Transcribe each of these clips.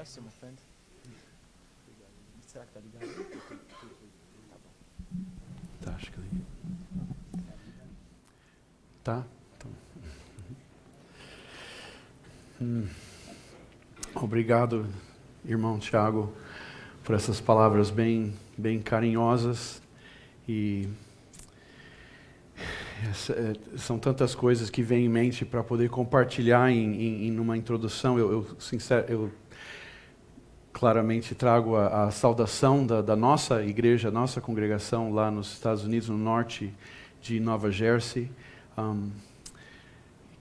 encaixa, my friend. Será que tá ligado? Tá bom. Tá, acho que tá. Então. Obrigado, irmão Tiago, por essas palavras bem carinhosas. E são tantas coisas que vêm em mente para poder compartilhar em uma introdução. Eu claramente trago a saudação da nossa igreja, nossa congregação lá nos Estados Unidos, no norte de Nova Jersey.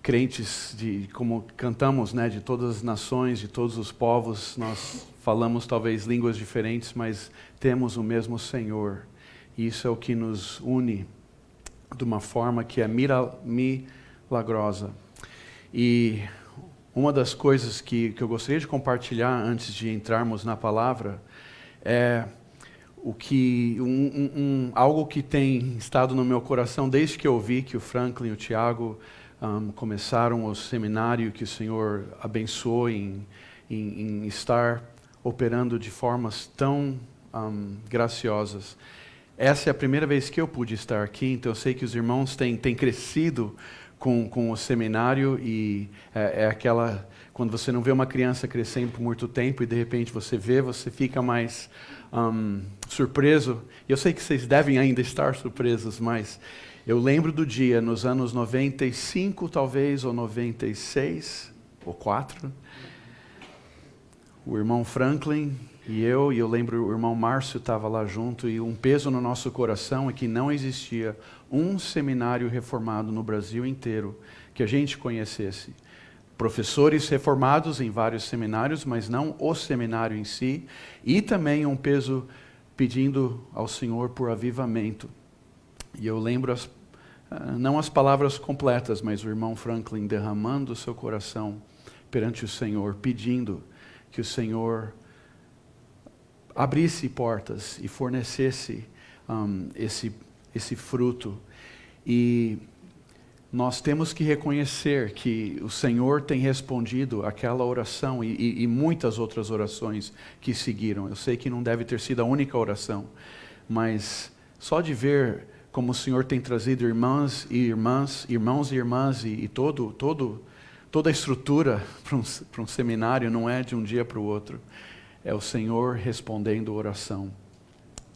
Crentes, como cantamos, né, de todas as nações, de todos os povos, nós falamos talvez línguas diferentes, mas temos o mesmo Senhor. E isso é o que nos une de uma forma que é milagrosa. E uma das coisas que eu gostaria de compartilhar antes de entrarmos na palavra é algo que tem estado no meu coração desde que eu vi que o Franklin e o Tiago começaram o seminário, que o Senhor abençoou em estar operando de formas tão graciosas. Essa é a primeira vez que eu pude estar aqui, então eu sei que os irmãos têm crescido com o seminário, e é aquela, quando você não vê uma criança crescendo por muito tempo e de repente você fica mais surpreso. E eu sei que vocês devem ainda estar surpresos, mas eu lembro do dia, nos anos 95 talvez, ou 96, ou 4, o irmão Franklin e eu lembro o irmão Márcio estava lá junto, e um peso no nosso coração é que não existia um seminário reformado no Brasil inteiro que a gente conhecesse. Professores reformados em vários seminários, mas não o seminário em si, e também um peso pedindo ao Senhor por avivamento. E eu lembro, não as palavras completas, mas o irmão Franklin derramando o seu coração perante o Senhor, pedindo que o Senhor abrisse portas e fornecesse esse fruto. E nós temos que reconhecer que o Senhor tem respondido aquela oração e muitas outras orações que seguiram. Eu sei que não deve ter sido a única oração, mas só de ver como o Senhor tem trazido irmãos e irmãs e toda a estrutura para um seminário não é de um dia para o outro. É o Senhor respondendo a oração.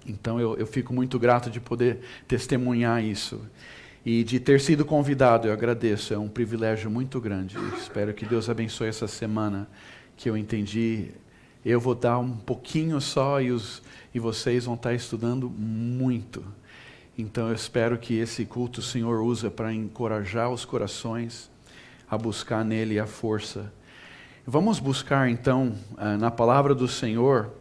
Então eu fico muito grato de poder testemunhar isso. E de ter sido convidado, eu agradeço. É um privilégio muito grande. Espero que Deus abençoe essa semana, que eu entendi. Eu vou dar um pouquinho só e vocês vão estar estudando muito. Então eu espero que esse culto o Senhor usa para encorajar os corações a buscar nele a força. Vamos buscar então na palavra do Senhor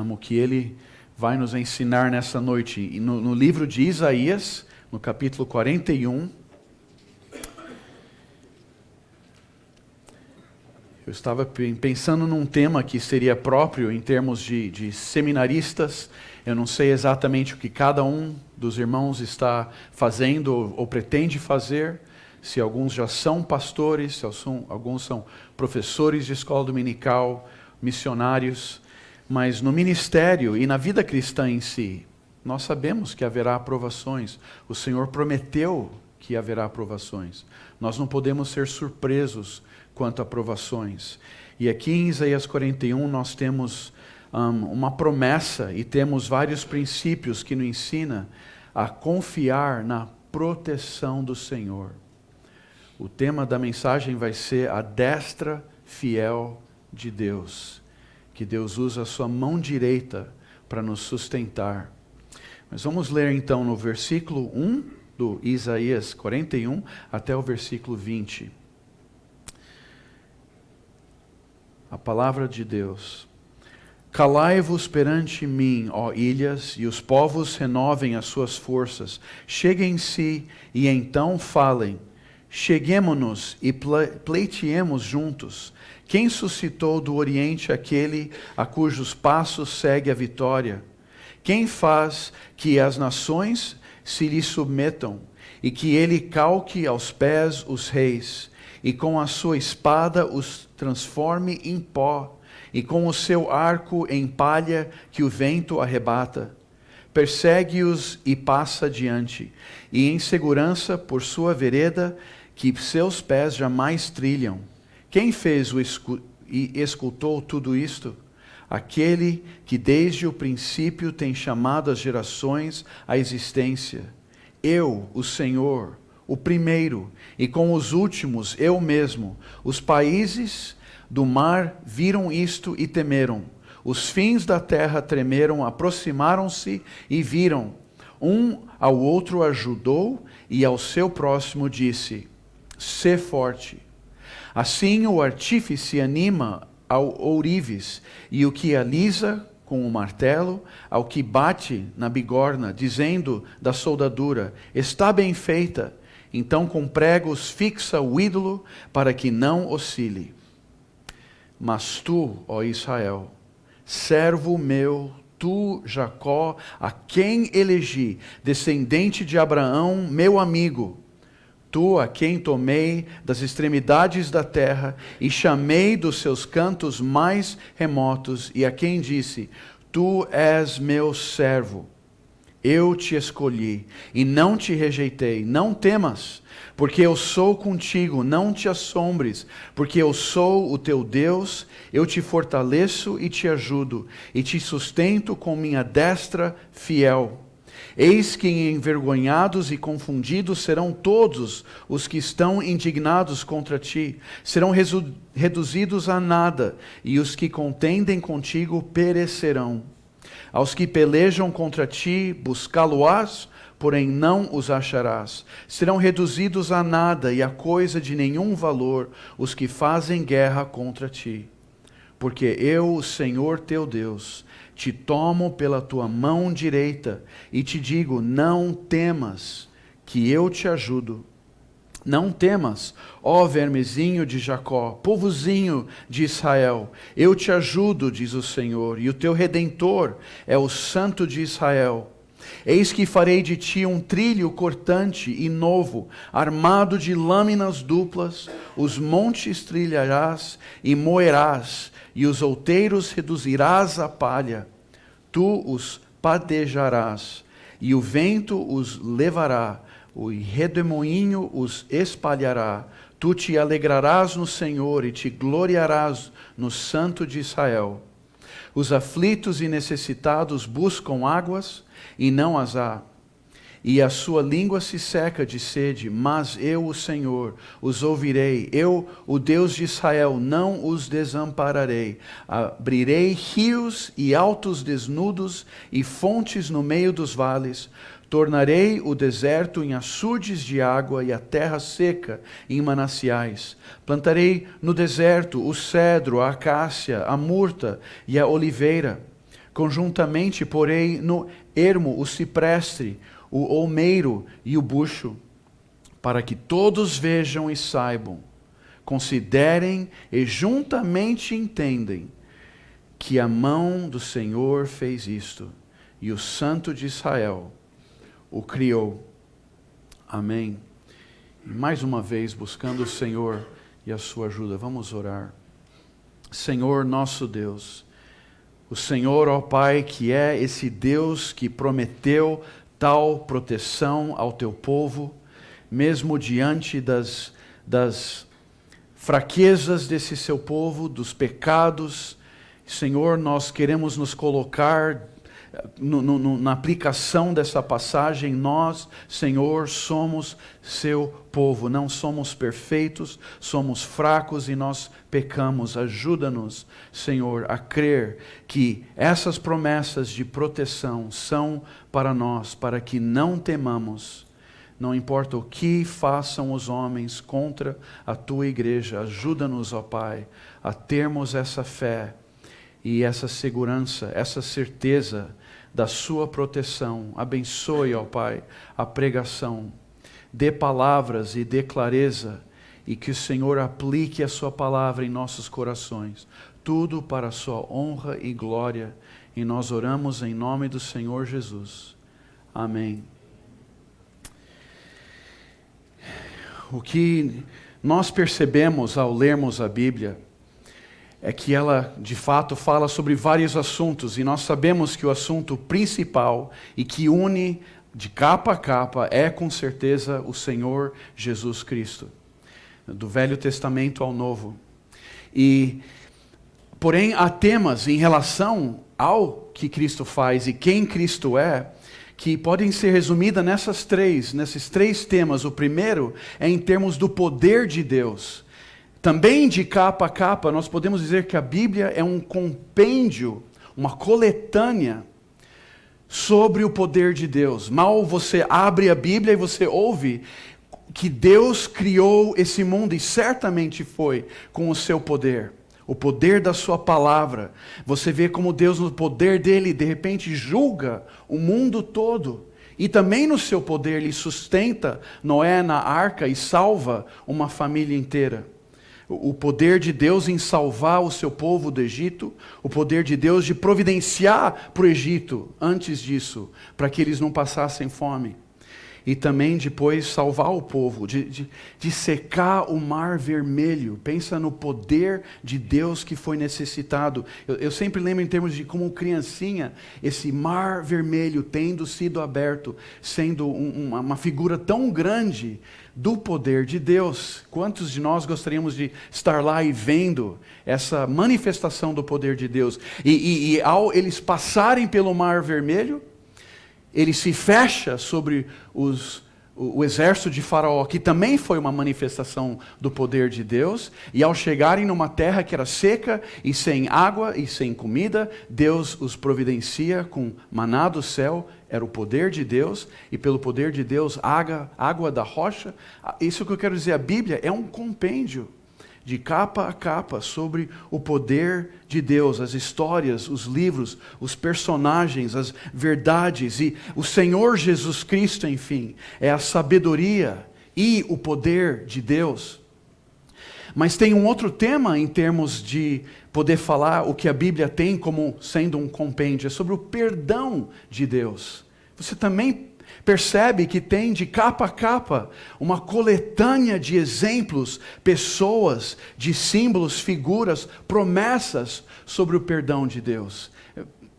o que Ele vai nos ensinar nessa noite. E no livro de Isaías, no capítulo 41, eu estava pensando num tema que seria próprio em termos de seminaristas. Eu não sei exatamente o que cada um dos irmãos está fazendo ou pretende fazer. Se alguns já são pastores, se alguns são professores de escola dominical, missionários, mas no ministério e na vida cristã em si, nós sabemos que haverá aprovações. O Senhor prometeu que haverá aprovações. Nós não podemos ser surpresos quanto a aprovações. E aqui em Isaías 41 nós temos uma promessa e temos vários princípios que nos ensina a confiar na proteção do Senhor. O tema da mensagem vai ser a destra fiel de Deus. Que Deus usa a sua mão direita para nos sustentar. Mas vamos ler então no versículo 1 do Isaías 41 até o versículo 20. A palavra de Deus. Calai-vos perante mim, ó ilhas, e os povos renovem as suas forças. Cheguem-se e então falem. Cheguemo-nos e pleiteemos juntos. Quem suscitou do Oriente aquele a cujos passos segue a vitória? Quem faz que as nações se lhe submetam e que ele calque aos pés os reis e com a sua espada os transforme em pó e com o seu arco em palha que o vento arrebata. Persegue-os e passa adiante, e em segurança por sua vereda, que seus pés jamais trilham. Quem fez e escultou tudo isto? Aquele que desde o princípio tem chamado as gerações à existência. Eu, o Senhor, o primeiro, e com os últimos, eu mesmo. Os países do mar viram isto e temeram. Os fins da terra tremeram, aproximaram-se e viram. Um ao outro ajudou e ao seu próximo disse: sê forte. Assim o artífice anima ao ourives, e o que alisa com o martelo, ao que bate na bigorna, dizendo da soldadura: está bem feita. Então com pregos fixa o ídolo, para que não oscile. Mas tu, ó Israel, servo meu, tu, Jacó, a quem elegi, descendente de Abraão, meu amigo, tu, a quem tomei das extremidades da terra e chamei dos seus cantos mais remotos, e a quem disse: tu és meu servo. Eu te escolhi e não te rejeitei. Não temas, porque eu sou contigo. Não te assombres, porque eu sou o teu Deus. Eu te fortaleço e te ajudo, e te sustento com minha destra fiel. Eis que envergonhados e confundidos serão todos os que estão indignados contra ti. Serão reduzidos a nada, e os que contendem contigo perecerão. Aos que pelejam contra ti, buscá-lo-ás, porém não os acharás. Serão reduzidos a nada e a coisa de nenhum valor os que fazem guerra contra ti. Porque eu, o Senhor teu Deus, te tomo pela tua mão direita e te digo: não temas, que eu te ajudo. Não temas, ó vermezinho de Jacó, povozinho de Israel. Eu te ajudo, diz o Senhor, e o teu Redentor é o Santo de Israel. Eis que farei de ti um trilho cortante e novo, armado de lâminas duplas. Os montes trilharás e moerás, e os outeiros reduzirás a palha. Tu os padejarás, e o vento os levará. O redemoinho os espalhará. Tu te alegrarás no Senhor e te gloriarás no Santo de Israel. Os aflitos e necessitados buscam águas e não as há, e a sua língua se seca de sede, mas eu, o Senhor, os ouvirei. Eu, o Deus de Israel, não os desampararei. Abrirei rios e altos desnudos e fontes no meio dos vales. Tornarei o deserto em açudes de água e a terra seca em mananciais. Plantarei no deserto o cedro, a acácia, a murta e a oliveira. Conjuntamente porei no ermo o cipreste, o olmeiro e o bucho, para que todos vejam e saibam, considerem e juntamente entendem que a mão do Senhor fez isto, e o Santo de Israel o criou. Amém. E mais uma vez, buscando o Senhor e a sua ajuda, vamos orar. Senhor nosso Deus, o Senhor, ó Pai, que é esse Deus que prometeu tal proteção ao teu povo, mesmo diante das fraquezas desse seu povo, dos pecados. Senhor, nós queremos nos colocar na aplicação dessa passagem. Nós, Senhor, somos seu povo, não somos perfeitos, somos fracos e nós pecamos. Ajuda-nos, Senhor, a crer que essas promessas de proteção são para nós, para que não temamos, não importa o que façam os homens contra a tua igreja. Ajuda-nos, ó Pai, a termos essa fé e essa segurança, essa certeza da sua proteção. Abençoe, ó Pai, a pregação. Dê palavras e dê clareza, e que o Senhor aplique a sua palavra em nossos corações. Tudo para a sua honra e glória. E nós oramos em nome do Senhor Jesus. Amém. O que nós percebemos ao lermos a Bíblia é que ela, de fato, fala sobre vários assuntos, e nós sabemos que o assunto principal e que une de capa a capa é, com certeza, o Senhor Jesus Cristo, do Velho Testamento ao Novo. Porém, há temas em relação ao que Cristo faz e quem Cristo é, que podem ser resumidas nesses três temas. O primeiro é em termos do poder de Deus. Também de capa a capa, nós podemos dizer que a Bíblia é um compêndio, uma coletânea sobre o poder de Deus. Mal você abre a Bíblia e você ouve que Deus criou esse mundo, e certamente foi com o seu poder. O poder da sua palavra. Você vê como Deus, no poder dele, de repente julga o mundo todo. E também no seu poder, ele sustenta Noé na arca e salva uma família inteira. O poder de Deus em salvar o seu povo do Egito, o poder de Deus de providenciar para o Egito, antes disso, para que eles não passassem fome. E também depois salvar o povo, de secar o mar vermelho. Pensa no poder de Deus que foi necessitado. Eu sempre lembro em termos de como criancinha, esse mar vermelho tendo sido aberto, sendo uma figura tão grande do poder de Deus. Quantos de nós gostaríamos de estar lá e vendo essa manifestação do poder de Deus? E ao eles passarem pelo mar vermelho, ele se fecha sobre o exército de Faraó, que também foi uma manifestação do poder de Deus, e ao chegarem numa terra que era seca e sem água e sem comida, Deus os providencia com maná do céu, era o poder de Deus, e pelo poder de Deus, água da rocha. Isso que eu quero dizer, a Bíblia é um compêndio de capa a capa sobre o poder de Deus, as histórias, os livros, os personagens, as verdades, e o Senhor Jesus Cristo, enfim, é a sabedoria e o poder de Deus. Mas tem um outro tema em termos de poder falar o que a Bíblia tem como sendo um compêndio, é sobre o perdão de Deus. Você também percebe que tem de capa a capa uma coletânea de exemplos, pessoas, de símbolos, figuras, promessas sobre o perdão de Deus.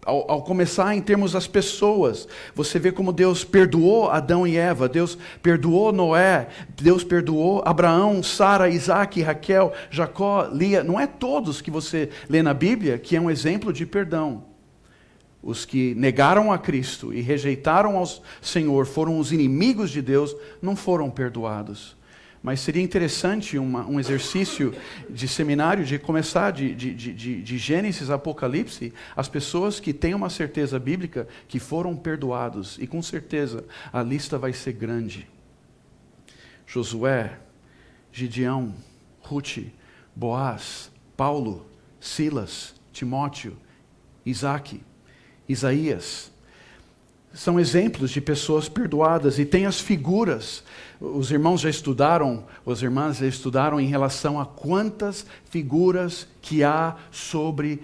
Ao começar em termos das pessoas, você vê como Deus perdoou Adão e Eva, Deus perdoou Noé, Deus perdoou Abraão, Sara, Isaac, Raquel, Jacó, Lia. Não é todos que você lê na Bíblia que é um exemplo de perdão. Os que negaram a Cristo e rejeitaram ao Senhor, foram os inimigos de Deus, não foram perdoados. Mas seria interessante um exercício de seminário, de começar de Gênesis a Apocalipse, as pessoas que têm uma certeza bíblica que foram perdoados. E com certeza a lista vai ser grande. Josué, Gideão, Ruth, Boaz, Paulo, Silas, Timóteo, Isaac, Isaías, são exemplos de pessoas perdoadas, e tem as figuras. Os irmãos já estudaram, as irmãs já estudaram em relação a quantas figuras que há sobre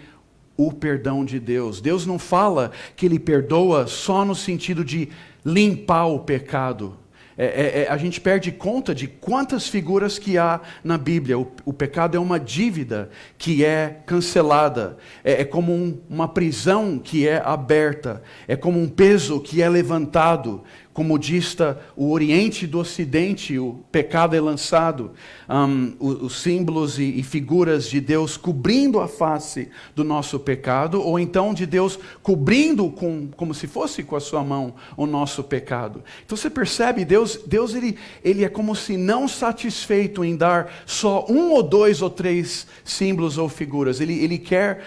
o perdão de Deus. Deus não fala que Ele perdoa só no sentido de limpar o pecado. A gente perde conta de quantas figuras que há na Bíblia. O pecado é uma dívida que é cancelada. É como uma prisão que é aberta. É como um peso que é levantado. Como dista o Oriente do Ocidente, o pecado é lançado. Os símbolos e figuras de Deus cobrindo a face do nosso pecado, ou então de Deus cobrindo como se fosse com a sua mão o nosso pecado. Então você percebe, Deus ele é como se não satisfeito em dar só um ou dois ou três símbolos ou figuras. Ele quer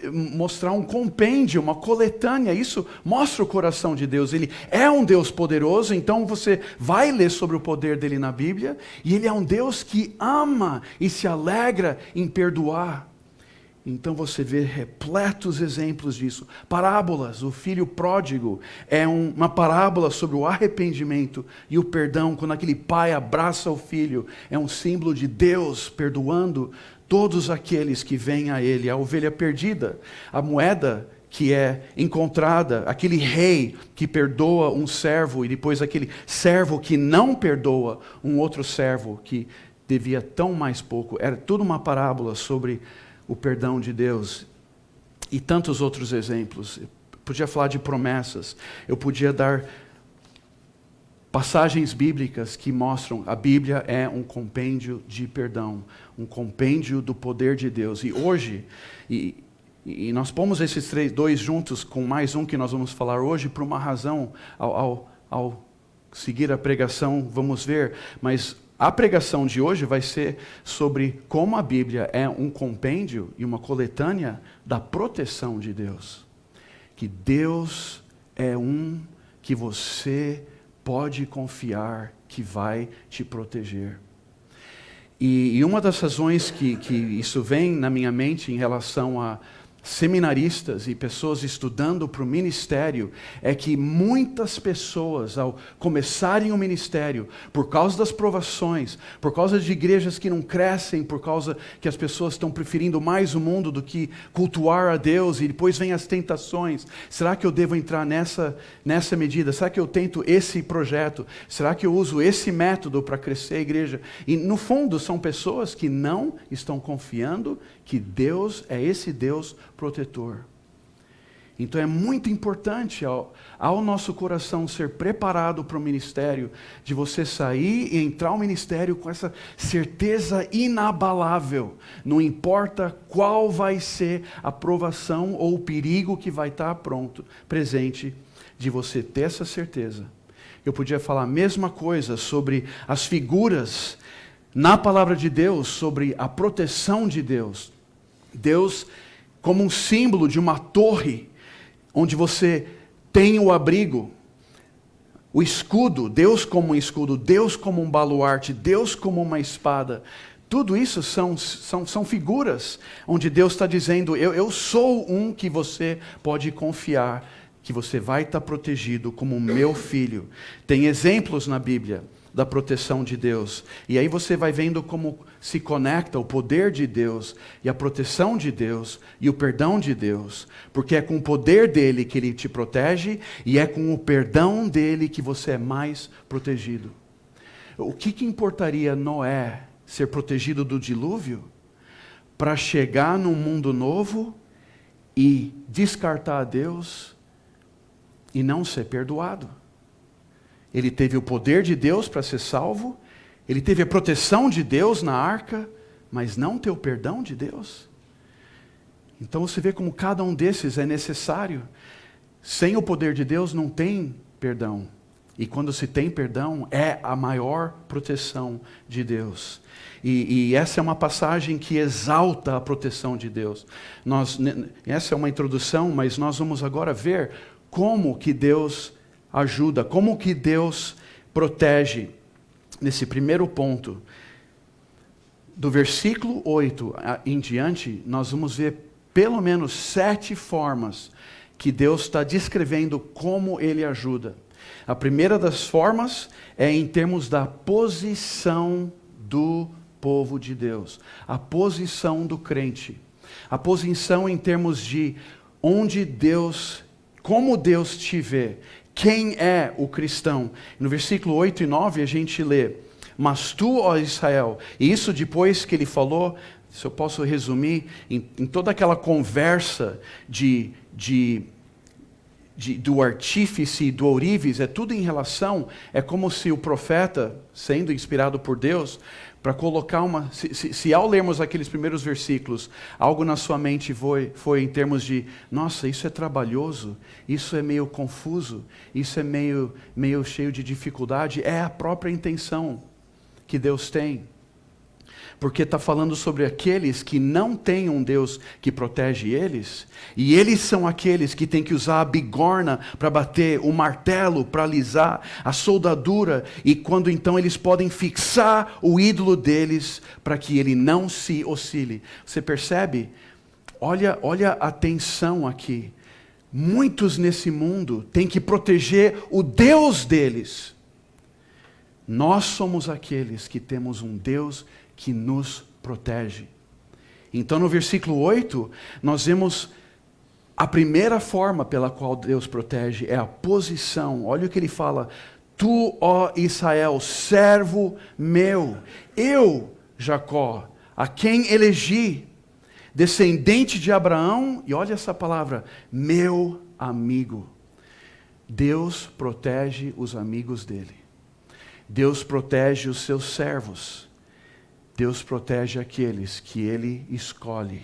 mostrar um compêndio, uma coletânea. Isso mostra o coração de Deus. Ele é um Deus poderoso. Então você vai ler sobre o poder dele na Bíblia, e ele é um Deus que ama e se alegra em perdoar. Então você vê repletos exemplos disso. Parábolas, o filho pródigo é uma parábola sobre o arrependimento e o perdão, quando aquele pai abraça o filho, é um símbolo de Deus perdoando todos aqueles que vêm a ele. A ovelha perdida, a moeda que é encontrada, aquele rei que perdoa um servo e depois aquele servo que não perdoa um outro servo que devia tão mais pouco. Era tudo uma parábola sobre o perdão de Deus. E tantos outros exemplos. Eu podia falar de promessas, eu podia dar passagens bíblicas que mostram a Bíblia é um compêndio de perdão, um compêndio do poder de Deus. E hoje, e nós pomos esses dois juntos com mais um que nós vamos falar hoje por uma razão. Ao seguir a pregação, vamos ver, mas a pregação de hoje vai ser sobre como a Bíblia é um compêndio e uma coletânea da proteção de Deus. Que Deus é um que você pode confiar que vai te proteger. E uma das razões que isso vem na minha mente em relação a seminaristas e pessoas estudando para o ministério, é que muitas pessoas, ao começarem o ministério, por causa das provações, por causa de igrejas que não crescem, por causa que as pessoas estão preferindo mais o mundo do que cultuar a Deus, e depois vem as tentações. Será que eu devo entrar nessa medida? Será que eu tento esse projeto? Será que eu uso esse método para crescer a igreja? E no fundo são pessoas que não estão confiando que Deus é esse Deus protetor. Então é muito importante ao nosso coração ser preparado para o ministério, de você sair e entrar ao ministério com essa certeza inabalável. Não importa qual vai ser a provação ou o perigo que vai estar presente, de você ter essa certeza. Eu podia falar a mesma coisa sobre as figuras na palavra de Deus, sobre a proteção de Deus. Deus como um símbolo de uma torre, onde você tem o abrigo, o escudo, Deus como um escudo, Deus como um baluarte, Deus como uma espada. Tudo isso são figuras, onde Deus está dizendo, eu sou um que você pode confiar, que você vai estar protegido como meu filho. Tem exemplos na Bíblia da proteção de Deus. E aí você vai vendo como se conecta o poder de Deus e a proteção de Deus e o perdão de Deus. Porque é com o poder dele que ele te protege e é com o perdão dele que você é mais protegido. O que importaria Noé ser protegido do dilúvio para chegar num mundo novo e descartar a Deus e não ser perdoado? Ele teve o poder de Deus para ser salvo, ele teve a proteção de Deus na arca, mas não ter o perdão de Deus. Então você vê como cada um desses é necessário. Sem o poder de Deus não tem perdão. E quando se tem perdão, é a maior proteção de Deus. E essa é uma passagem que exalta a proteção de Deus. Essa é uma introdução, mas nós vamos agora ver como que Deus ajuda, como que Deus protege. Nesse primeiro ponto, do versículo 8 em diante, nós vamos ver pelo menos 7 formas que Deus está descrevendo como Ele ajuda. A primeira das formas é em termos da posição do povo de Deus, a posição do crente, a posição em termos de onde Deus, como Deus te vê. Quem é o cristão? No versículo 8 e 9 a gente lê, mas tu, ó Israel, e isso depois que ele falou, se eu posso resumir, em toda aquela conversa do artífice, do ourives, é tudo em relação, é como se o profeta, sendo inspirado por Deus, para colocar se ao lermos aqueles primeiros versículos, algo na sua mente foi em termos de, nossa, isso é trabalhoso, isso é meio confuso, isso é meio cheio de dificuldade, é a própria intenção que Deus tem. Porque está falando sobre aqueles que não têm um Deus que protege eles, e eles são aqueles que têm que usar a bigorna para bater, o martelo para alisar, a soldadura, e quando então eles podem fixar o ídolo deles para que ele não se oscile. Você percebe? Olha a tensão aqui. Muitos nesse mundo têm que proteger o Deus deles. Nós somos aqueles que temos um Deus que nos protege. Então no versículo 8, nós vemos a primeira forma pela qual Deus protege, é a posição. Olha o que ele fala, tu, ó Israel, servo meu, eu, Jacó, a quem elegi, descendente de Abraão, e olha essa palavra, meu amigo. Deus protege os amigos dele. Deus protege os seus servos. Deus protege aqueles que ele escolhe.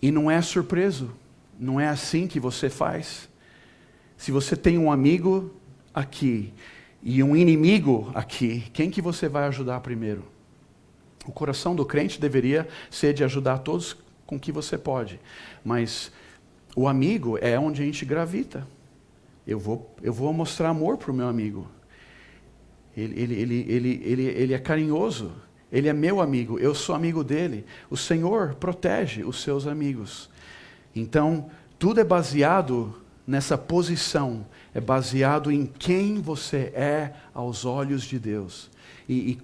E não é surpreso, não é assim que você faz. Se você tem um amigo aqui e um inimigo aqui, quem que você vai ajudar primeiro? O coração do crente deveria ser de ajudar todos com o que você pode. Mas o amigo é onde a gente gravita. Eu vou mostrar amor para o meu amigo. Ele é carinhoso. Ele é meu amigo. Eu sou amigo dele. O Senhor protege os seus amigos. Então, tudo é baseado nessa posição. É baseado em quem você é aos olhos de Deus. E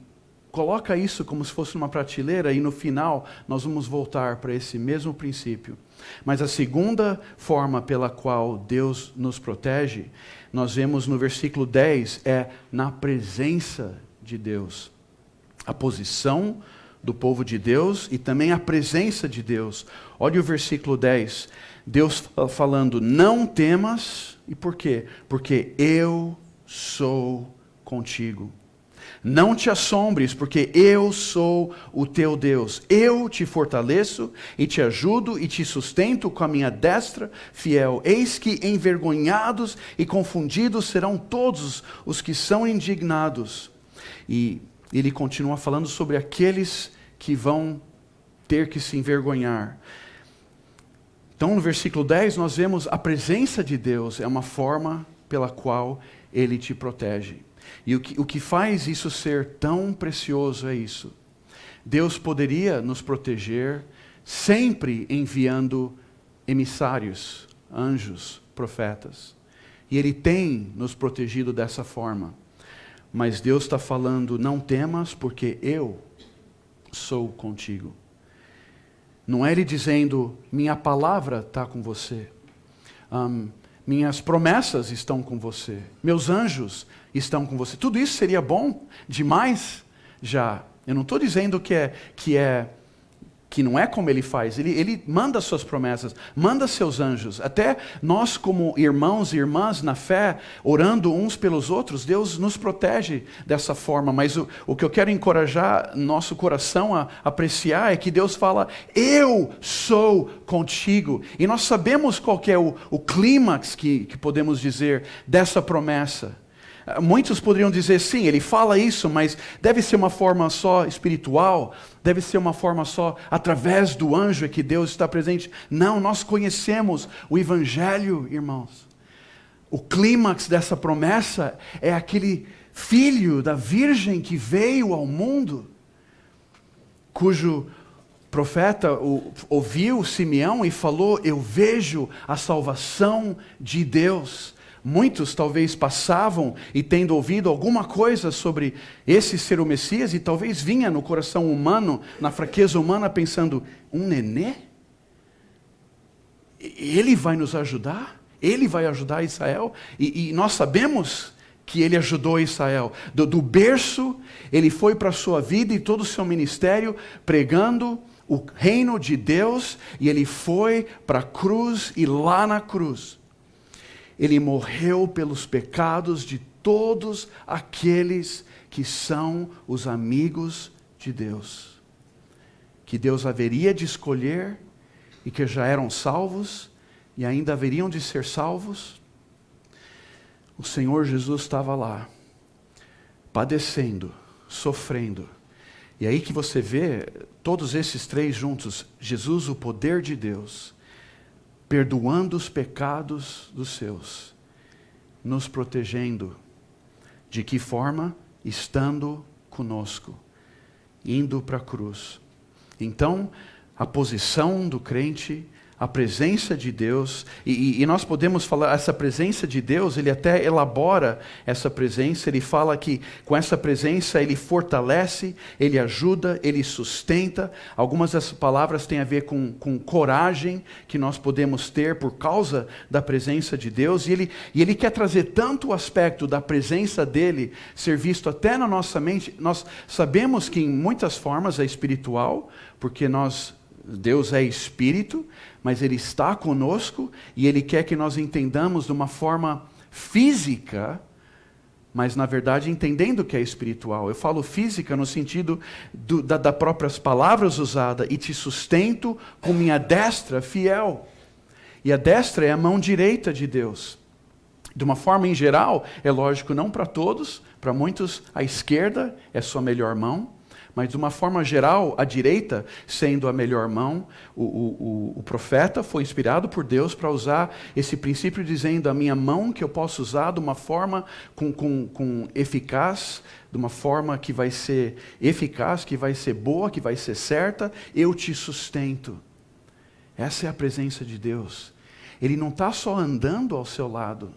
coloca isso como se fosse uma prateleira e no final nós vamos voltar para esse mesmo princípio. Mas a segunda forma pela qual Deus nos protege, nós vemos no versículo 10, é na presença de Deus. A posição do povo de Deus e também a presença de Deus. Olha o versículo 10. Deus falando, não temas. E por quê? Porque eu sou contigo. Não te assombres, porque eu sou o teu Deus. Eu te fortaleço e te ajudo e te sustento com a minha destra fiel. Eis que envergonhados e confundidos serão todos os que são indignados. E ele continua falando sobre aqueles que vão ter que se envergonhar. Então, no versículo 10, nós vemos a presença de Deus é uma forma pela qual ele te protege. E o que faz isso ser tão precioso é isso. Deus poderia nos proteger sempre enviando emissários, anjos, profetas. E Ele tem nos protegido dessa forma. Mas Deus está falando, não temas, porque eu sou contigo. Não é Ele dizendo, minha palavra está com você. Minhas promessas estão com você. Meus anjos estão com você. Tudo isso seria bom demais já. Eu não estou dizendo que não é como ele faz. Ele manda suas promessas, manda seus anjos. Até nós como irmãos e irmãs na fé, orando uns pelos outros, Deus nos protege dessa forma. Mas o que eu quero encorajar nosso coração a apreciar é que Deus fala, eu sou contigo. E nós sabemos qual que é o clímax que podemos dizer dessa promessa. Muitos poderiam dizer, sim, ele fala isso, mas deve ser uma forma só espiritual, deve ser uma forma só através do anjo é que Deus está presente. Não, nós conhecemos o Evangelho, irmãos. O clímax dessa promessa é aquele filho da Virgem que veio ao mundo, cujo profeta ouviu Simeão e falou, eu vejo a salvação de Deus. Muitos talvez passavam e tendo ouvido alguma coisa sobre esse ser o Messias e talvez vinha no coração humano, na fraqueza humana, pensando, um nenê? Ele vai nos ajudar? Ele vai ajudar Israel? E nós sabemos que ele ajudou Israel. Do berço, ele foi para a sua vida e todo o seu ministério pregando o reino de Deus e ele foi para a cruz e lá na cruz ele morreu pelos pecados de todos aqueles que são os amigos de Deus. Que Deus haveria de escolher e que já eram salvos e ainda haveriam de ser salvos. O Senhor Jesus estava lá, padecendo, sofrendo. E aí que você vê todos esses três juntos, Jesus, o poder de Deus, perdoando os pecados dos seus, nos protegendo. De que forma? Estando conosco, indo para a cruz. Então, a posição do crente, a presença de Deus, e nós podemos falar, essa presença de Deus, ele até elabora essa presença, ele fala que com essa presença ele fortalece, ele ajuda, ele sustenta. Algumas dessas palavras têm a ver com coragem que nós podemos ter por causa da presença de Deus, e ele quer trazer tanto o aspecto da presença dele ser visto até na nossa mente. Nós sabemos que em muitas formas é espiritual, porque nós Deus é espírito, mas Ele está conosco e Ele quer que nós entendamos de uma forma física, mas na verdade entendendo que é espiritual. Eu falo física no sentido das próprias palavras usadas, e te sustento com minha destra fiel. E a destra é a mão direita de Deus. De uma forma em geral, é lógico, não para todos, para muitos a esquerda é sua melhor mão, mas de uma forma geral, a direita sendo a melhor mão. O profeta foi inspirado por Deus para usar esse princípio dizendo, a minha mão que eu posso usar de uma forma com eficaz, de uma forma que vai ser eficaz, que vai ser boa, que vai ser certa, eu te sustento. Essa é a presença de Deus. Ele não está só andando ao seu lado,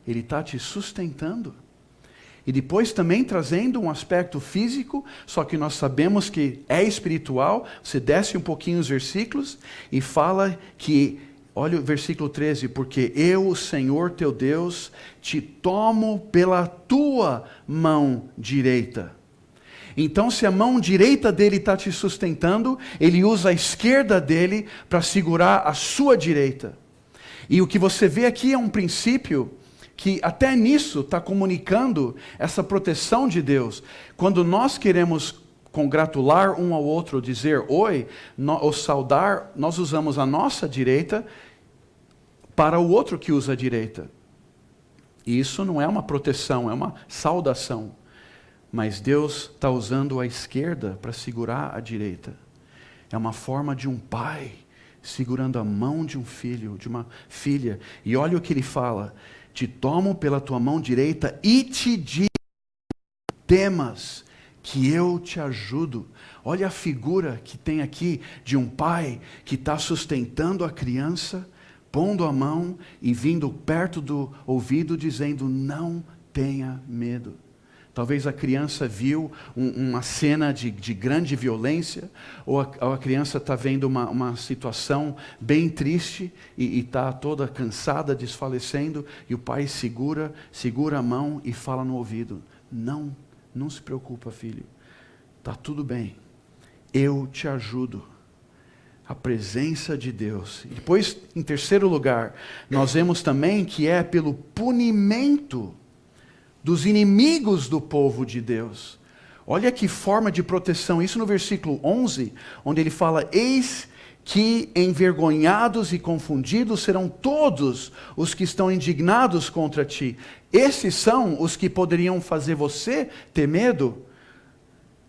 Ele está te sustentando. E depois também trazendo um aspecto físico, só que nós sabemos que é espiritual. Você desce um pouquinho os versículos e fala que, olha o versículo 13, porque eu, o Senhor teu Deus, te tomo pela tua mão direita. Então, se a mão direita dele está te sustentando, ele usa a esquerda dele para segurar a sua direita. E o que você vê aqui é um princípio que até nisso está comunicando essa proteção de Deus. Quando nós queremos congratular um ao outro, dizer oi, ou saudar, nós usamos a nossa direita para o outro que usa a direita. E isso não é uma proteção, é uma saudação. Mas Deus está usando a esquerda para segurar a direita. É uma forma de um pai segurando a mão de um filho, de uma filha. E olha o que ele fala: te tomo pela tua mão direita e te digo, temas, que eu te ajudo. Olha a figura que tem aqui de um pai que está sustentando a criança, pondo a mão e vindo perto do ouvido dizendo, não tenha medo. Talvez a criança viu uma cena de grande violência, ou a criança está vendo uma situação bem triste e está toda cansada, desfalecendo, e o pai segura a mão e fala no ouvido, não se preocupa, filho, está tudo bem, eu te ajudo. A presença de Deus. E depois, em terceiro lugar, nós vemos também que é pelo punimento dos inimigos do povo de Deus. Olha que forma de proteção, isso no versículo 11, onde ele fala, eis que envergonhados e confundidos serão todos os que estão indignados contra ti. Esses são os que poderiam fazer você ter medo.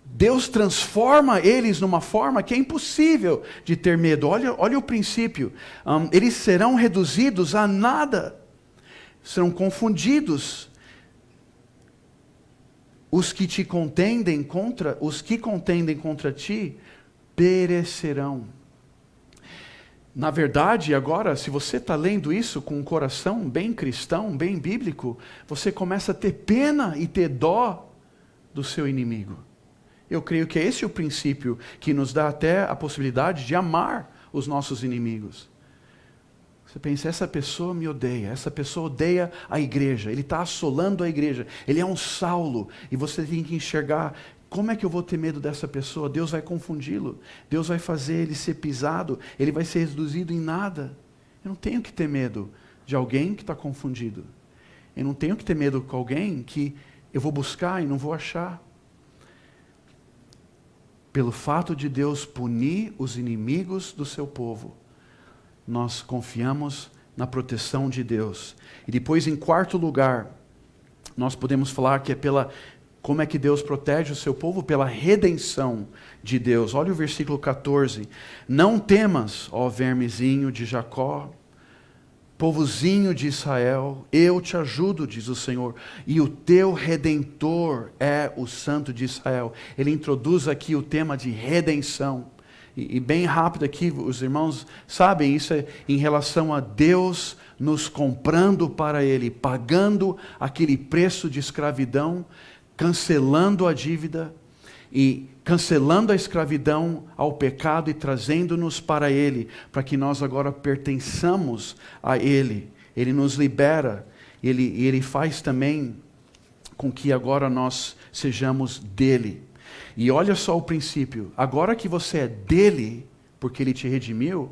Deus transforma eles numa forma que é impossível de ter medo. Olha o princípio. Eles serão reduzidos a nada. Serão confundidos. Os que contendem contra ti, perecerão. Na verdade, agora, se você está lendo isso com um coração bem cristão, bem bíblico, você começa a ter pena e ter dó do seu inimigo. Eu creio que esse é o princípio que nos dá até a possibilidade de amar os nossos inimigos. Você pensa, essa pessoa me odeia, essa pessoa odeia a igreja, ele está assolando a igreja, ele é um Saulo, e você tem que enxergar, como é que eu vou ter medo dessa pessoa? Deus vai confundi-lo, Deus vai fazer ele ser pisado, ele vai ser reduzido em nada. Eu não tenho que ter medo de alguém que está confundido, eu não tenho que ter medo com alguém que eu vou buscar e não vou achar. Pelo fato de Deus punir os inimigos do seu povo, nós confiamos na proteção de Deus. E depois, em quarto lugar, nós podemos falar que como é que Deus protege o seu povo? Pela redenção de Deus. Olha o versículo 14. Não temas, ó vermezinho de Jacó, povozinho de Israel, eu te ajudo, diz o Senhor, e o teu Redentor é o Santo de Israel. Ele introduz aqui o tema de redenção. E bem rápido aqui, os irmãos sabem, isso é em relação a Deus nos comprando para Ele, pagando aquele preço de escravidão, cancelando a dívida e cancelando a escravidão ao pecado e trazendo-nos para Ele, para que nós agora pertençamos a Ele. Ele nos libera, Ele faz também com que agora nós sejamos dele. E olha só o princípio, agora que você é dele, porque Ele te redimiu,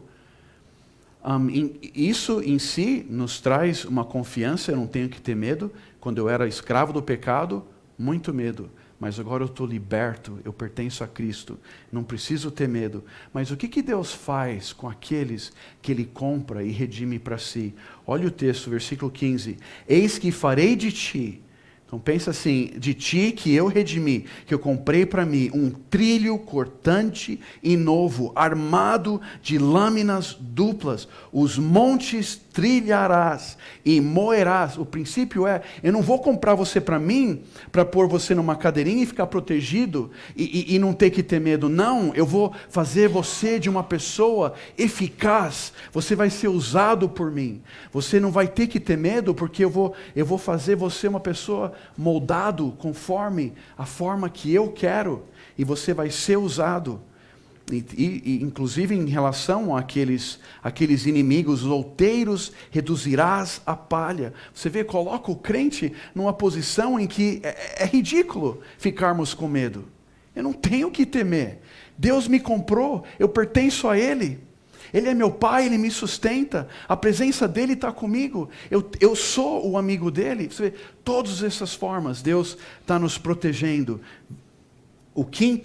isso em si nos traz uma confiança. Eu não tenho que ter medo. Quando eu era escravo do pecado, muito medo. Mas agora eu estou liberto, eu pertenço a Cristo, não preciso ter medo. Mas o que Deus faz com aqueles que Ele compra e redime para si? Olha o texto, versículo 15. Eis que farei de ti, então pensa assim, de ti que eu redimi, que eu comprei para mim, um trilho cortante e novo, armado de lâminas duplas. Os montes trilharás e moerás. O princípio é, eu não vou comprar você para mim, para pôr você numa cadeirinha e ficar protegido e não ter que ter medo. Não, eu vou fazer você de uma pessoa eficaz. Você vai ser usado por mim. Você não vai ter que ter medo, porque eu vou fazer você uma pessoa moldado conforme a forma que eu quero. E você vai ser usado. E inclusive em relação àqueles inimigos, outeiros reduzirás a palha. Você vê, coloca o crente numa posição em que é ridículo ficarmos com medo. Eu não tenho que temer. Deus me comprou, eu pertenço a Ele. Ele é meu pai, Ele me sustenta. A presença dEle está comigo. Eu sou o amigo dEle. Você vê, todas essas formas, Deus está nos protegendo.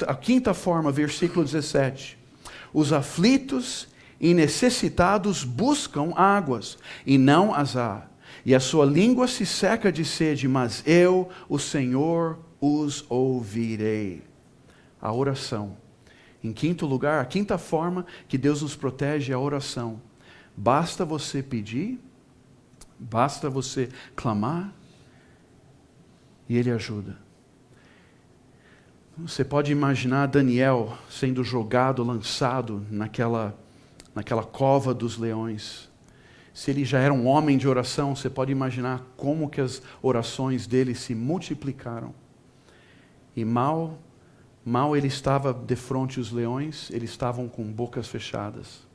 A quinta forma, versículo 17. Os aflitos e necessitados buscam águas, e não as há. E a sua língua se seca de sede, mas eu, o Senhor, os ouvirei. A oração. Em quinto lugar, a quinta forma que Deus nos protege é a oração. Basta você pedir, basta você clamar, e Ele ajuda. Você pode imaginar Daniel sendo jogado, lançado naquela cova dos leões. Se ele já era um homem de oração, você pode imaginar como que as orações dele se multiplicaram. E mal ele estava defronte dos leões, eles estavam com bocas fechadas.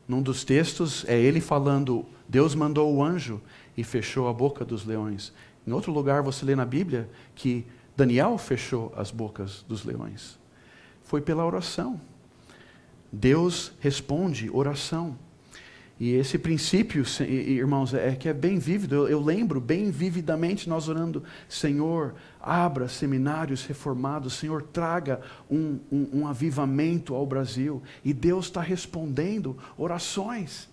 Num dos textos é ele falando, Deus mandou o anjo e fechou a boca dos leões. Em outro lugar você lê na Bíblia que Daniel fechou as bocas dos leões. Foi pela oração. Deus responde oração. E esse princípio, irmãos, que é bem vívido. Eu lembro bem vividamente nós orando, Senhor, abra seminários reformados, Senhor, traga um avivamento ao Brasil. E Deus está respondendo orações.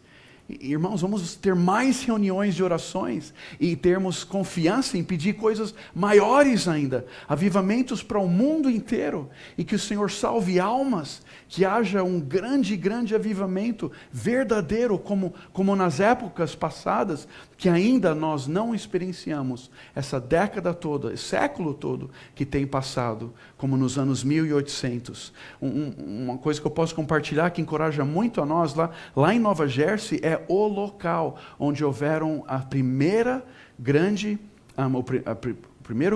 Irmãos, vamos ter mais reuniões de orações e termos confiança em pedir coisas maiores ainda, avivamentos para o mundo inteiro, e que o Senhor salve almas, que haja um grande avivamento verdadeiro, como nas épocas passadas, que ainda nós não experienciamos, essa década toda, esse século todo que tem passado, como nos anos 1800. Uma coisa que eu posso compartilhar que encoraja muito a nós, lá em Nova Jersey, é o local onde houveram o primeiro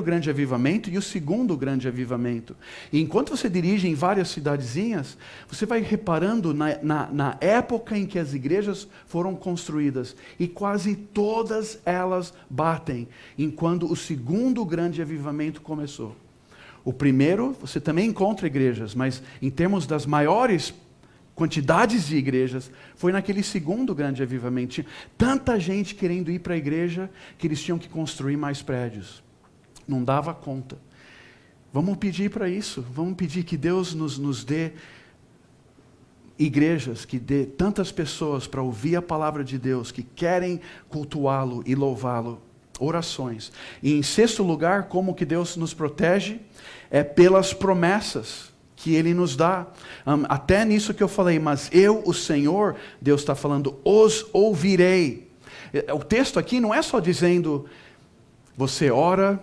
grande avivamento e o segundo grande avivamento. E enquanto você dirige em várias cidadezinhas, você vai reparando na época em que as igrejas foram construídas, e quase todas elas batem enquanto o segundo grande avivamento começou. O primeiro, você também encontra igrejas, mas em termos das maiores quantidades de igrejas, foi naquele segundo grande avivamento. Tinha tanta gente querendo ir para a igreja que eles tinham que construir mais prédios. Não dava conta. Vamos pedir para isso. Vamos pedir que Deus nos dê igrejas, que dê tantas pessoas para ouvir a palavra de Deus, que querem cultuá-lo e louvá-lo. Orações. E em sexto lugar, como que Deus nos protege? É pelas promessas que Ele nos dá. Até nisso que eu falei, mas eu, o Senhor, Deus está falando, os ouvirei. O texto aqui não é só dizendo, você ora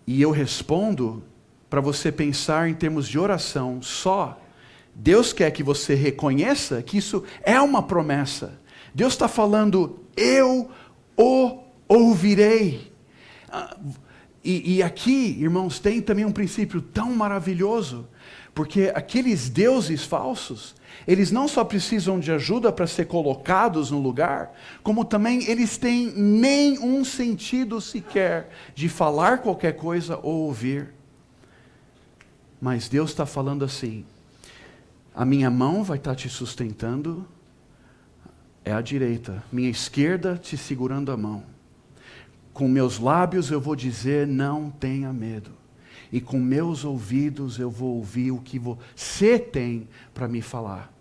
e eu respondo, para você pensar em termos de oração só. Deus quer que você reconheça que isso é uma promessa. Deus está falando, eu o ouvirei. E aqui, irmãos, tem também um princípio tão maravilhoso, porque aqueles deuses falsos, eles não só precisam de ajuda para ser colocados no lugar, como também eles têm nenhum sentido sequer de falar qualquer coisa ou ouvir. Mas Deus está falando assim, A minha mão vai estar te sustentando, é a direita. Minha esquerda te segurando a mão. Com meus lábios eu vou dizer, não tenha medo. E com meus ouvidos eu vou ouvir o que você tem para me falar.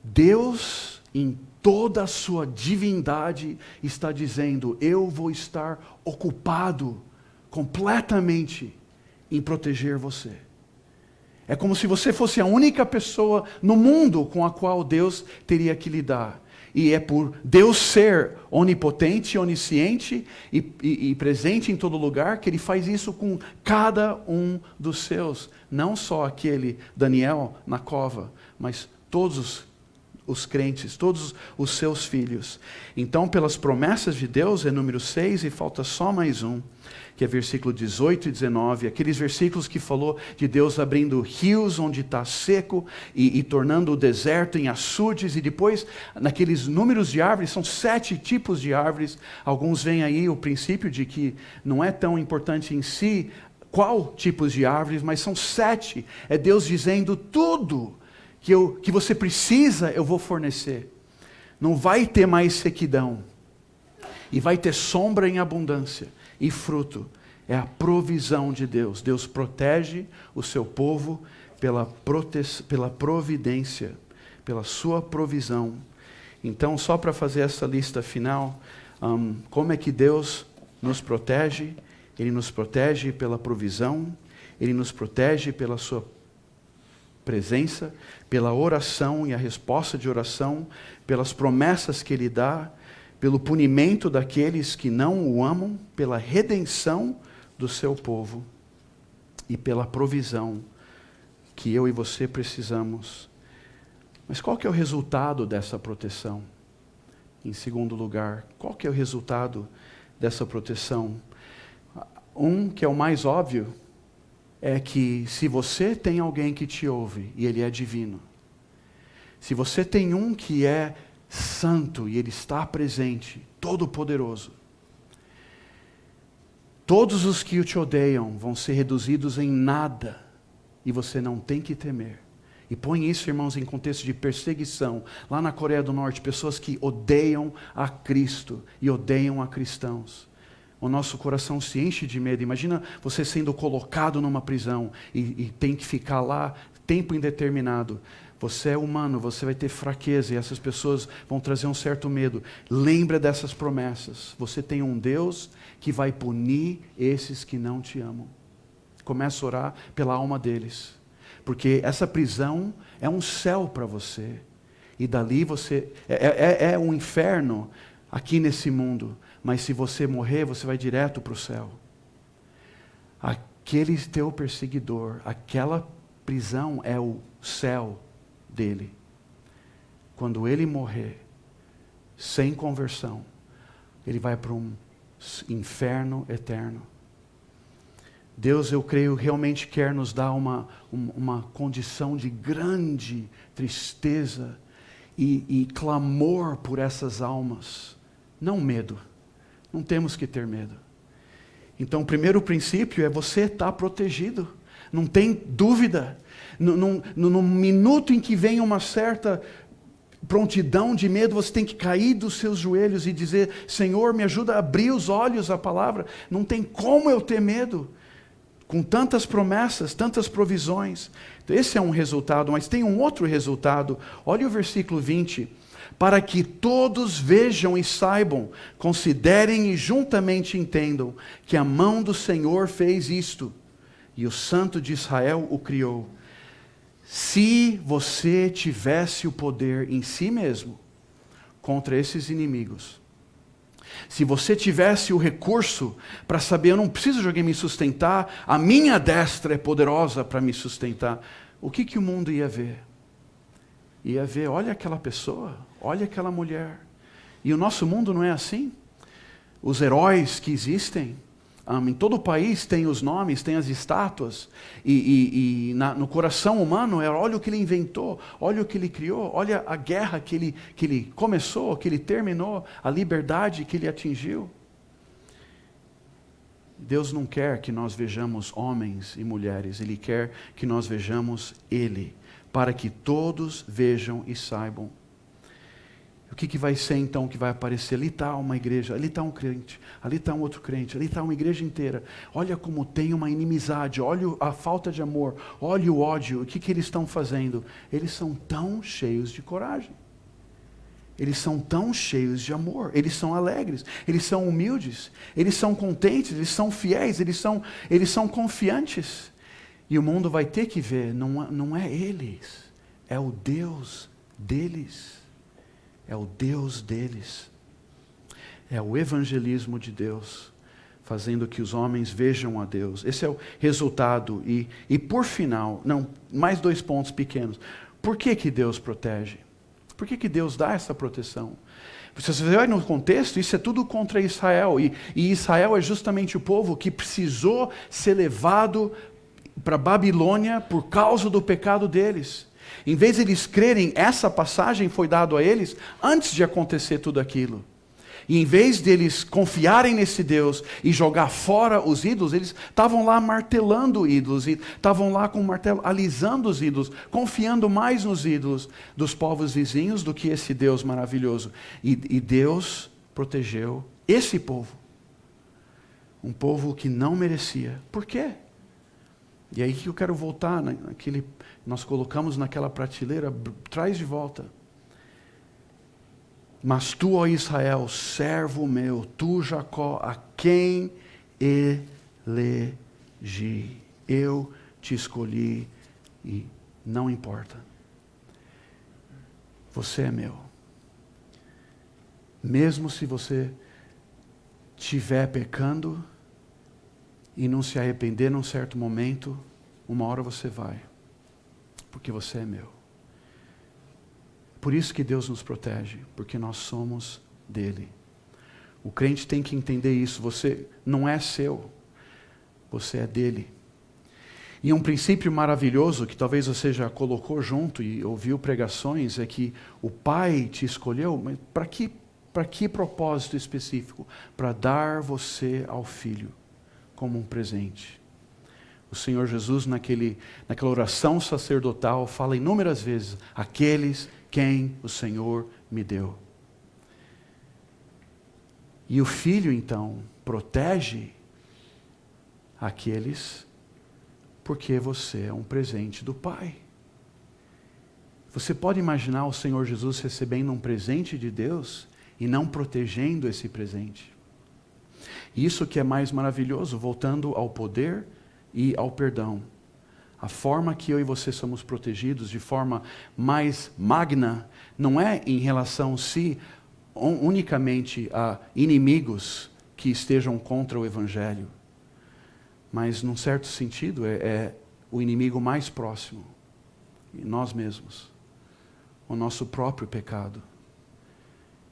Deus, em toda a sua divindade, está dizendo, eu vou estar ocupado completamente em proteger você. É como se você fosse a única pessoa no mundo com a qual Deus teria que lidar. E é por Deus ser onipotente, onisciente e presente em todo lugar que Ele faz isso com cada um dos seus. Não só aquele Daniel na cova, mas todos os crentes, todos os seus filhos. Então, pelas promessas de Deus, é número 6 e falta só mais um, que é versículo 18 e 19, aqueles versículos que falou de Deus abrindo rios onde está seco e tornando o deserto em açudes, e depois naqueles números de árvores, são 7 tipos de árvores. Alguns veem aí o princípio de que não é tão importante em si qual tipos de árvores, mas são 7, é Deus dizendo tudo que você precisa, eu vou fornecer. Não vai ter mais sequidão, e vai ter sombra em abundância e fruto. É a provisão de Deus. Deus protege o seu povo pela providência, pela sua provisão. Então, só para fazer essa lista final, como é que Deus nos protege? Ele nos protege pela provisão, Ele nos protege pela sua presença, pela oração e a resposta de oração, pelas promessas que Ele dá, pelo punimento daqueles que não o amam, pela redenção do seu povo e pela provisão que eu e você precisamos. Mas qual que é o resultado dessa proteção? Em segundo lugar, qual que é o resultado dessa proteção? Um que é o mais óbvio é que se você tem alguém que te ouve e ele é divino, se você tem um que é santo e Ele está presente, todo-poderoso, todos os que te odeiam vão ser reduzidos em nada e você não tem que temer. E põe isso, irmãos, em contexto de perseguição. Lá na Coreia do Norte, pessoas que odeiam a Cristo e odeiam a cristãos. O nosso coração se enche de medo. Imagina você sendo colocado numa prisão e tem que ficar lá tempo indeterminado. Você é humano, você vai ter fraqueza e essas pessoas vão trazer um certo medo. Lembra dessas promessas. Você tem um Deus que vai punir esses que não te amam. Começa a orar pela alma deles. Porque essa prisão é um céu para você. E dali você... É um inferno aqui nesse mundo. Mas se você morrer, você vai direto para o céu. Aquele teu perseguidor, aquela prisão é o céu dele. Quando ele morrer, sem conversão, ele vai para um inferno eterno. Deus, eu creio, realmente quer nos dar uma condição de grande tristeza e clamor por essas almas. Não medo. Não temos que ter medo. Então, o primeiro princípio é você estar protegido. Não tem dúvida. No minuto em que vem uma certa prontidão de medo, você tem que cair dos seus joelhos e dizer, Senhor, me ajuda a abrir os olhos à palavra. Não tem como eu ter medo. Com tantas promessas, tantas provisões. Esse é um resultado, mas tem um outro resultado. Olha o versículo 20. Para que todos vejam e saibam, considerem e juntamente entendam que a mão do Senhor fez isto, e o Santo de Israel o criou. Se você tivesse o poder em si mesmo, contra esses inimigos, se você tivesse o recurso para saber, eu não preciso de alguém me sustentar, a minha destra é poderosa para me sustentar, o que o mundo ia ver? Ia ver, olha aquela pessoa, olha aquela mulher. E o nosso mundo não é assim? Os heróis que existem, em todo o país tem os nomes, tem as estátuas, no coração humano, olha o que ele inventou, olha o que ele criou, olha a guerra que ele começou, que ele terminou, a liberdade que ele atingiu. Deus não quer que nós vejamos homens e mulheres, Ele quer que nós vejamos Ele, para que todos vejam e saibam. O que vai ser então que vai aparecer? Ali está uma igreja, ali está um crente, ali está um outro crente, ali está uma igreja inteira. Olha como tem uma inimizade, olha a falta de amor, olha o ódio. O que eles estão fazendo? Eles são tão cheios de coragem. Eles são tão cheios de amor, eles são alegres, eles são humildes, eles são contentes, eles são fiéis, eles são confiantes. E o mundo vai ter que ver, não é eles, é o Deus deles. É o Deus deles. É o evangelismo de Deus, fazendo que os homens vejam a Deus. Esse é o resultado. E por final, mais 2 pontos pequenos. Por que Deus protege? Por que Deus dá essa proteção? Se você olha no contexto, isso é tudo contra Israel. E Israel é justamente o povo que precisou ser levado para Babilônia por causa do pecado deles. Em vez de eles crerem, essa passagem foi dada a eles antes de acontecer tudo aquilo. E em vez deles confiarem nesse Deus e jogar fora os ídolos, eles estavam lá martelando ídolos, e estavam lá com o martelo alisando os ídolos, confiando mais nos ídolos dos povos vizinhos do que esse Deus maravilhoso. E Deus protegeu esse povo. Um povo que não merecia. Por quê? E aí que eu quero voltar naquele, nós colocamos naquela prateleira, traz de volta. Mas tu, ó Israel, servo meu, tu Jacó, a quem elegi, eu te escolhi e não importa. Você é meu. Mesmo se você estiver pecando, e não se arrepender num certo momento, uma hora você vai, porque você é meu. Por isso que Deus nos protege, porque nós somos dele. O crente tem que entender isso, você não é seu, você é dele. E um princípio maravilhoso, que talvez você já colocou junto e ouviu pregações, é que o Pai te escolheu, mas para que propósito específico? Para dar você ao Filho. Como um presente. O Senhor Jesus, naquela oração sacerdotal, fala inúmeras vezes, aqueles quem o Senhor me deu. E o Filho, então, protege aqueles porque você é um presente do Pai. Você pode imaginar o Senhor Jesus recebendo um presente de Deus e não protegendo esse presente? Isso que é mais maravilhoso, voltando ao poder e ao perdão. A forma que eu e você somos protegidos de forma mais magna, não é em relação unicamente a inimigos que estejam contra o Evangelho, mas num certo sentido é o inimigo mais próximo, nós mesmos, o nosso próprio pecado,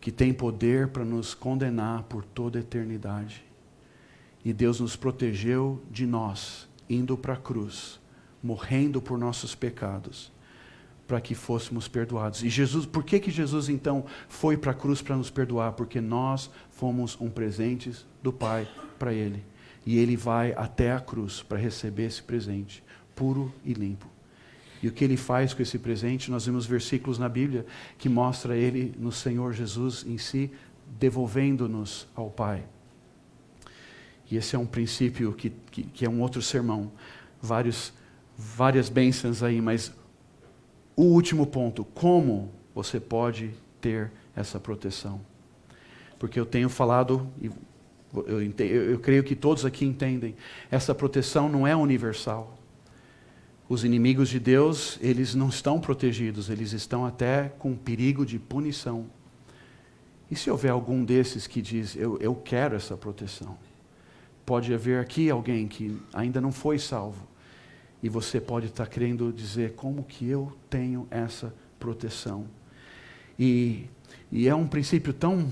que tem poder para nos condenar por toda a eternidade. E Deus nos protegeu de nós, indo para a cruz, morrendo por nossos pecados, para que fôssemos perdoados. E Jesus, por que Jesus então foi para a cruz para nos perdoar? Porque nós fomos um presente do Pai para Ele. E Ele vai até a cruz para receber esse presente, puro e limpo. E o que Ele faz com esse presente, nós vemos versículos na Bíblia que mostra Ele no Senhor Jesus em si, devolvendo-nos ao Pai. E esse é um princípio que é um outro sermão. Várias bênçãos aí, mas o último ponto, como você pode ter essa proteção? Porque eu tenho falado, e eu creio que todos aqui entendem, essa proteção não é universal. Os inimigos de Deus, eles não estão protegidos, eles estão até com perigo de punição. E se houver algum desses que diz, eu quero essa proteção? Pode haver aqui alguém que ainda não foi salvo. E você pode estar querendo dizer, como que eu tenho essa proteção? E é um princípio tão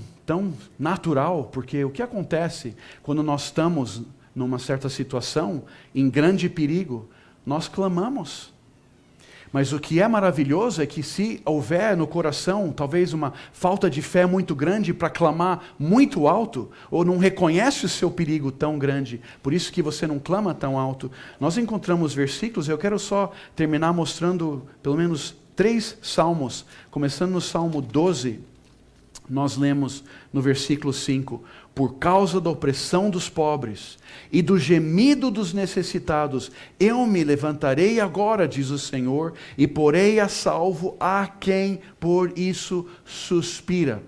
natural, porque o que acontece quando nós estamos numa certa situação, em grande perigo, nós clamamos. Mas o que é maravilhoso é que se houver no coração talvez uma falta de fé muito grande para clamar muito alto, ou não reconhece o seu perigo tão grande, por isso que você não clama tão alto, nós encontramos versículos, eu quero só terminar mostrando pelo menos 3 salmos, começando no Salmo 12, nós lemos no versículo 5, por causa da opressão dos pobres e do gemido dos necessitados, eu me levantarei agora, diz o Senhor, e porei a salvo a quem por isso suspira.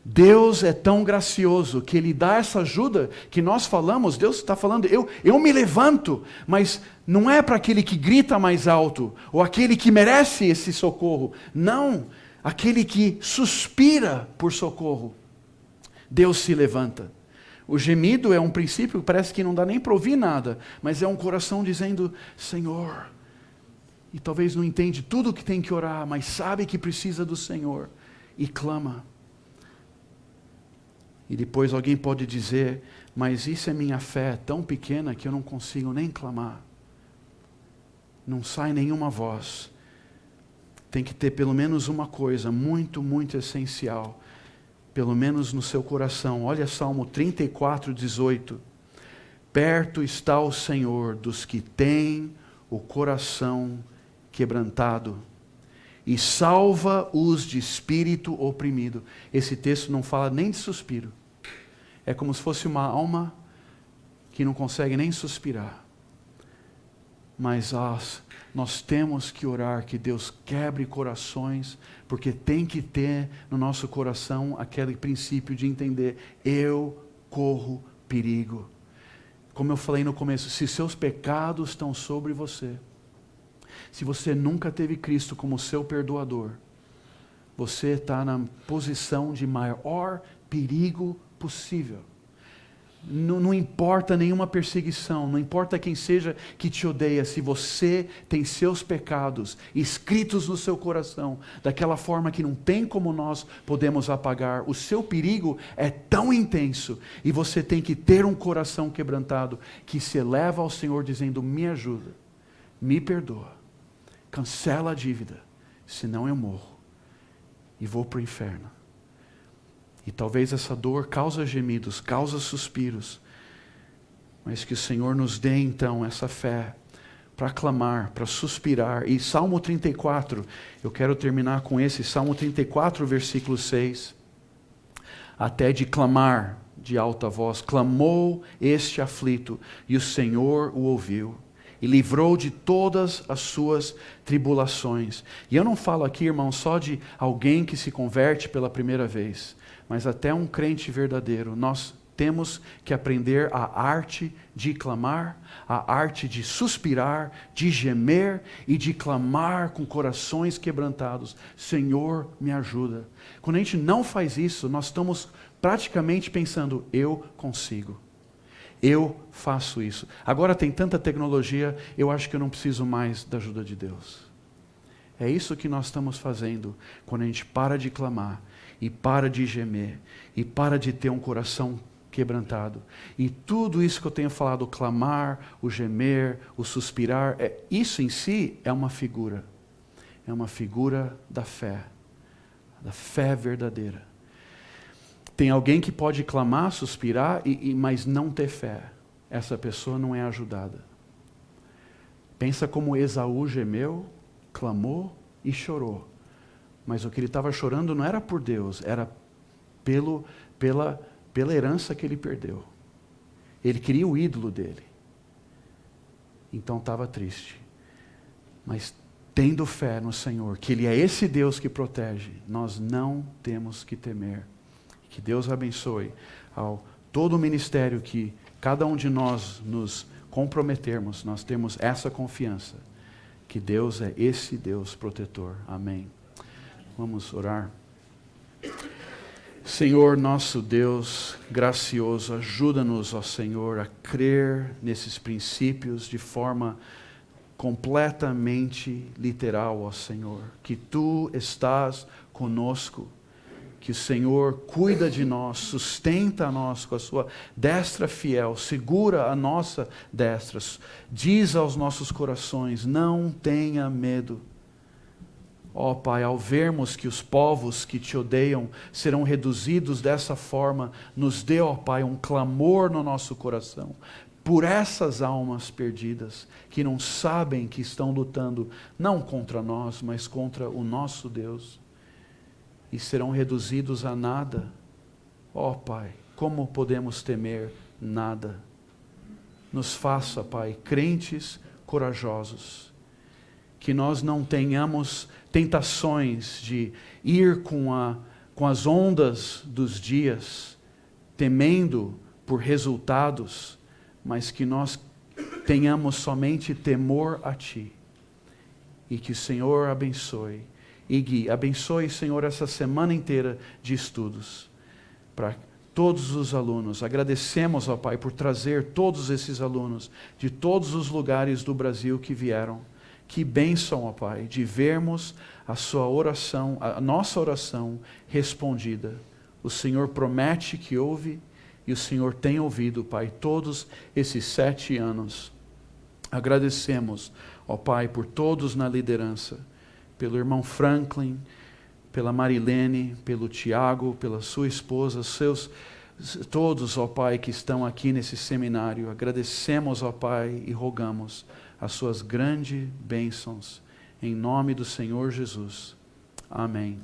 Deus é tão gracioso que Ele dá essa ajuda que nós falamos, Deus está falando, eu me levanto, mas não é para aquele que grita mais alto, ou aquele que merece esse socorro, não, aquele que suspira por socorro. Deus se levanta. O gemido é um princípio que parece que não dá nem para ouvir nada, mas é um coração dizendo, Senhor, e talvez não entende tudo o que tem que orar, mas sabe que precisa do Senhor, e clama. E depois alguém pode dizer, mas isso é minha fé tão pequena que eu não consigo nem clamar. Não sai nenhuma voz. Tem que ter pelo menos uma coisa muito, muito essencial, pelo menos no seu coração. Olha Salmo 34, 18. Perto está o Senhor dos que têm o coração quebrantado e salva os de espírito oprimido. Esse texto não fala nem de suspiro. É como se fosse uma alma que não consegue nem suspirar. Mas nós temos que orar que Deus quebre corações, porque tem que ter no nosso coração aquele princípio de entender, eu corro perigo. Como eu falei no começo, se seus pecados estão sobre você, se você nunca teve Cristo como seu perdoador, você está na posição de maior perigo possível. Não importa nenhuma perseguição, não importa quem seja que te odeia, se você tem seus pecados escritos no seu coração, daquela forma que não tem como nós podemos apagar, o seu perigo é tão intenso, e você tem que ter um coração quebrantado, que se eleva ao Senhor dizendo, me ajuda, me perdoa, cancela a dívida, senão eu morro, e vou para o inferno. E talvez essa dor causa gemidos, causa suspiros. Mas que o Senhor nos dê então essa fé para clamar, para suspirar. E Salmo 34, eu quero terminar com esse, Salmo 34, versículo 6. Até de clamar de alta voz, clamou este aflito, e o Senhor o ouviu. E livrou de todas as suas tribulações. E eu não falo aqui, irmão, só de alguém que se converte pela primeira vez, mas até um crente verdadeiro. Nós temos que aprender a arte de clamar, a arte de suspirar, de gemer e de clamar com corações quebrantados. Senhor, me ajuda. Quando a gente não faz isso, nós estamos praticamente pensando, eu consigo. Eu faço isso. Agora tem tanta tecnologia, eu acho que eu não preciso mais da ajuda de Deus. É isso que nós estamos fazendo quando a gente para de clamar, e para de gemer, e para de ter um coração quebrantado. E tudo isso que eu tenho falado, o clamar, o gemer, o suspirar, isso em si é uma figura. É uma figura da fé verdadeira. Tem alguém que pode clamar, suspirar, mas não ter fé. Essa pessoa não é ajudada. Pensa como Esaú gemeu, clamou e chorou. Mas o que ele estava chorando não era por Deus, era pela herança que ele perdeu. Ele queria o ídolo dele. Então estava triste. Mas tendo fé no Senhor, que Ele é esse Deus que protege, nós não temos que temer. Que Deus abençoe ao todo o ministério que cada um de nós nos comprometermos, nós temos essa confiança, que Deus é esse Deus protetor. Amém. Vamos orar. Senhor, nosso Deus gracioso, ajuda-nos, ó Senhor, a crer nesses princípios de forma completamente literal, ó Senhor, que Tu estás conosco, que o Senhor cuida de nós, sustenta a nós com a sua destra fiel, segura a nossa destra, diz aos nossos corações: não tenha medo. Ó Pai, ao vermos que os povos que te odeiam serão reduzidos dessa forma, nos dê, ó Pai, um clamor no nosso coração por essas almas perdidas, que não sabem que estão lutando não contra nós, mas contra o nosso Deus, e serão reduzidos a nada. Ó Pai, como podemos temer nada? Nos faça, Pai, crentes corajosos, que nós não tenhamos tentações de ir com as ondas dos dias, temendo por resultados, mas que nós tenhamos somente temor a Ti, e que o Senhor abençoe e guie. Abençoe, Senhor, essa semana inteira de estudos para todos os alunos. Agradecemos, ó Pai, por trazer todos esses alunos de todos os lugares do Brasil que vieram. Que bênção, ó Pai, de vermos a sua oração, a nossa oração respondida. O Senhor promete que ouve, e o Senhor tem ouvido, Pai, todos esses 7 anos. Agradecemos, ó Pai, por todos na liderança, pelo irmão Franklin, pela Marilene, pelo Tiago, pela sua esposa, todos, ó Pai, que estão aqui nesse seminário. Agradecemos, ó Pai, e rogamos as suas grandes bênçãos, em nome do Senhor Jesus. Amém.